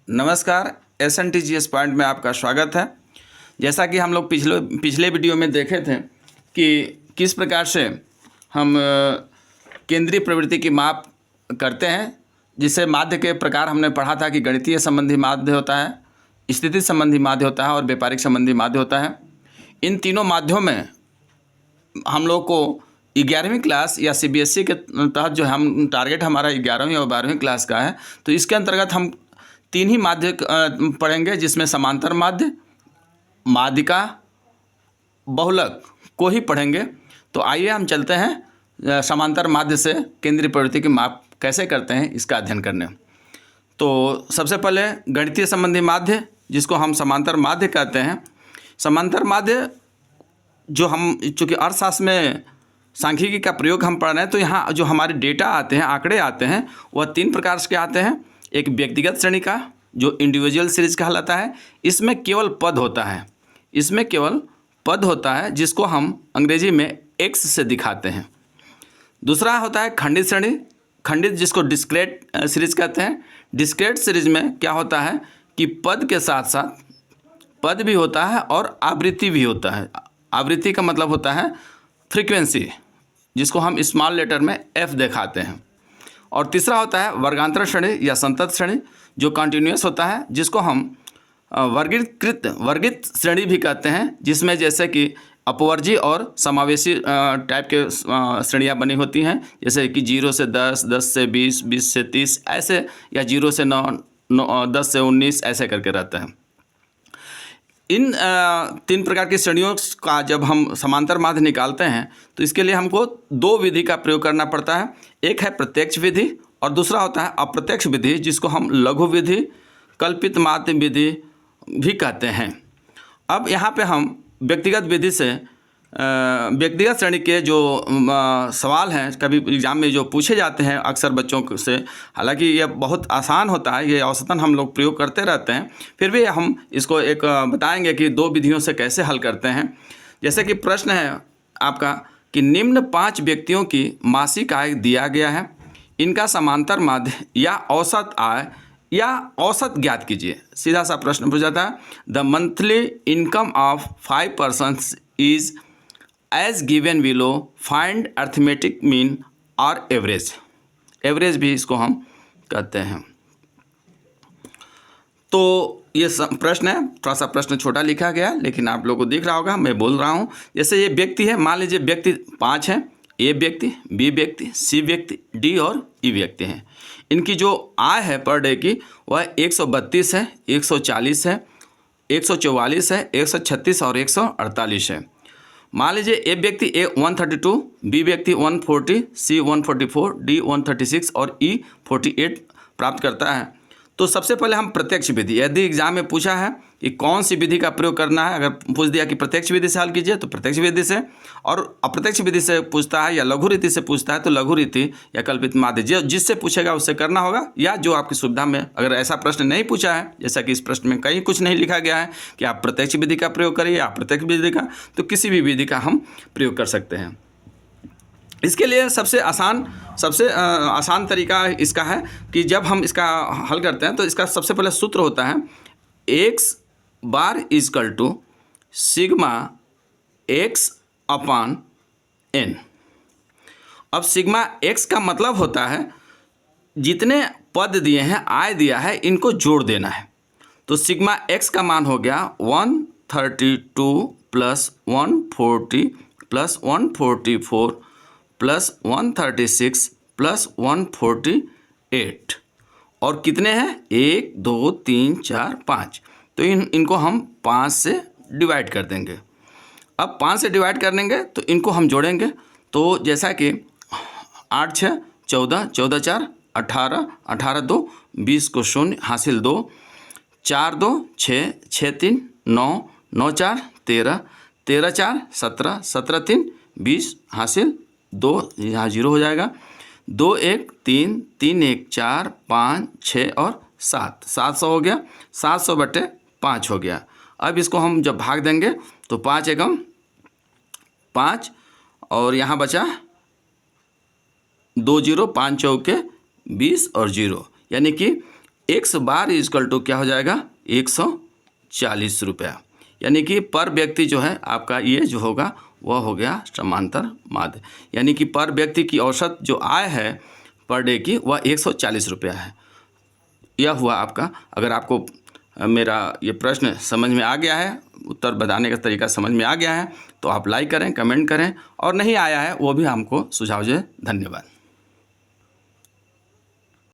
नमस्कार, SNTGS point में आपका स्वागत है। जैसा कि हम लोग पिछले वीडियो में देखे थे कि किस प्रकार से हम केंद्रीय प्रवृत्ति की माप करते हैं, जिससे माध्य के प्रकार हमने पढ़ा था कि गणितीय संबंधी माध्य होता है, स्थिति संबंधी माध्य होता है और व्यापारिक संबंधी माध्य होता है। इन तीनों माध्यों में हम लोग को 11वीं क्लास या CBSE के तहत जो हम टारगेट हमारा 11वीं और 12वीं क्लास का है, तो इसके अंतर्गत हम तीन ही माध्य पढ़ेंगे, जिसमें समांतर माध्य, माध्यिका, बहुलक को ही पढ़ेंगे। तो आइए हम चलते हैं समांतर माध्य से केंद्रीय प्रवृत्ति की माप कैसे करते हैं इसका अध्ययन करने। तो सबसे पहले गणितीय संबंधी माध्य, जिसको हम समांतर माध्य कहते हैं। समांतर माध्य जो हम चूँकि अर्थशास्त्र में सांख्यिकी का प्रयोग हम पढ़ रहे हैं, तो यहाँ जो हमारे डेटा आते हैं, आंकड़े आते हैं, वह तीन प्रकार के आते हैं। एक व्यक्तिगत श्रेणी का जो इंडिविजुअल सीरीज कहलाता है, इसमें केवल पद होता है, इसमें केवल पद होता है जिसको हम अंग्रेजी में एक्स से दिखाते हैं। दूसरा होता है खंडित श्रेणी, खंडित जिसको डिस्क्रेट सीरीज कहते हैं। डिस्क्रेट सीरीज में क्या होता है कि पद के साथ साथ पद भी होता है और आवृत्ति भी होता है। आवृत्ति का मतलब होता है फ्रीक्वेंसी, जिसको हम स्मॉल लेटर में F दिखाते हैं। और तीसरा होता है वर्गांतर श्रेणी या संतत श्रेणी, जो कंटिन्यूअस होता है, जिसको हम वर्गित श्रेणी भी कहते हैं, जिसमें जैसे कि अपवर्जी और समावेशी टाइप के श्रेणियाँ बनी होती हैं, जैसे कि 0 से 10, 10 से 20, 20 से 30 ऐसे, या 0 से 9, 10 से 19 ऐसे करके रहता है। इन तीन प्रकार की श्रेणियों का जब हम समांतर माध्य निकालते हैं, तो इसके लिए हमको दो विधि का प्रयोग करना पड़ता है। एक है प्रत्यक्ष विधि और दूसरा होता है अप्रत्यक्ष विधि, जिसको हम लघु विधि, कल्पित माध्य विधि भी कहते हैं। अब यहाँ पे हम व्यक्तिगत विधि से व्यक्तिगत श्रेणी के जो सवाल हैं, कभी एग्ज़ाम में जो पूछे जाते हैं अक्सर बच्चों से, हालांकि ये बहुत आसान होता है, ये औसतन हम लोग प्रयोग करते रहते हैं, फिर भी हम इसको एक बताएंगे कि दो विधियों से कैसे हल करते हैं। जैसे कि प्रश्न है आपका कि निम्न 5 व्यक्तियों की मासिक आय दिया गया है, इनका समांतर माध्य या औसत आय या औसत ज्ञात कीजिए। सीधा सा प्रश्न पूछा जाता है, the monthly income of 5 persons is as given below, find arithmetic mean और एवरेज। एवरेज भी इसको हम कहते हैं। तो ये प्रश्न है, थोड़ा सा प्रश्न छोटा लिखा गया है, लेकिन आप लोगों को दिख रहा होगा, मैं बोल रहा हूँ। जैसे ये व्यक्ति है, मान लीजिए व्यक्ति 5 हैं, ए व्यक्ति, बी व्यक्ति, सी व्यक्ति, डी और ई व्यक्ति हैं। इनकी जो आय है पर डे की वह 132 है, 140 है, 144 है, 136 और 148 है। मान लीजिए ए व्यक्ति 132, बी व्यक्ति 140, सी 144, डी 136 और ई 48 प्राप्त करता है। तो सबसे पहले हम प्रत्यक्ष विधि, यदि एग्जाम में पूछा है कि कौन सी विधि का प्रयोग करना है, अगर पूछ दिया कि प्रत्यक्ष विधि से हल कीजिए तो प्रत्यक्ष विधि से, और अप्रत्यक्ष विधि से पूछता है या लघु रीति से पूछता है तो लघु रीति या कल्पित माध्य, जिससे पूछेगा उससे करना होगा, या जो आपकी सुविधा में। अगर ऐसा प्रश्न नहीं पूछा है, जैसा कि इस प्रश्न में कहीं कुछ नहीं लिखा गया है कि आप प्रत्यक्ष विधि का प्रयोग करिए या अप्रत्यक्ष विधि का, तो किसी भी विधि का हम प्रयोग कर सकते हैं। इसके लिए सबसे आसान तरीका इसका है कि जब हम इसका हल करते हैं तो इसका सबसे पहले सूत्र होता है x bar equal to sigma x upon n। अब सिग्मा x का मतलब होता है जितने पद दिए हैं, आय दिया है, इनको जोड़ देना है। तो सिग्मा x का मान हो गया 132 प्लस 140 प्लस 144 प्लस 136 प्लस 148, और कितने हैं 1 2 3 4 5। तो इनको हम 5 से डिवाइड कर देंगे। अब 5 से डिवाइड कर देंगे तो इनको हम जोड़ेंगे। तो जैसा कि 8 6 14, 14 4 18, 18 2 20 को 0 हासिल 2, 4 2 6, 6 3 9, 9 4 13, 13 4 17, 17 3 20 हासिल 2, यहाँ 0 हो जाएगा। 2 1 3, 3 1 4 5 6 और 7, 700 हो गया। 700 बटे 5 हो गया। अब इसको हम जब भाग देंगे तो 5 एकम 5, और यहाँ बचा 2 0, 5 चौके 20 और 0, यानी कि 112 इजकल टू क्या हो जाएगा 140 रुपया। यानी कि पर व्यक्ति जो है आपका ये जो होगा वह हो गया समांतर माध्य। यानी कि पर व्यक्ति की औसत जो आय है पर डे की वह 140 रुपया है। यह हुआ आपका। अगर आपको मेरा ये प्रश्न समझ में आ गया है, उत्तर बताने का तरीका समझ में आ गया है, तो आप लाइक करें, कमेंट करें, और नहीं आया है वो भी हमको सुझाव दें। धन्यवाद।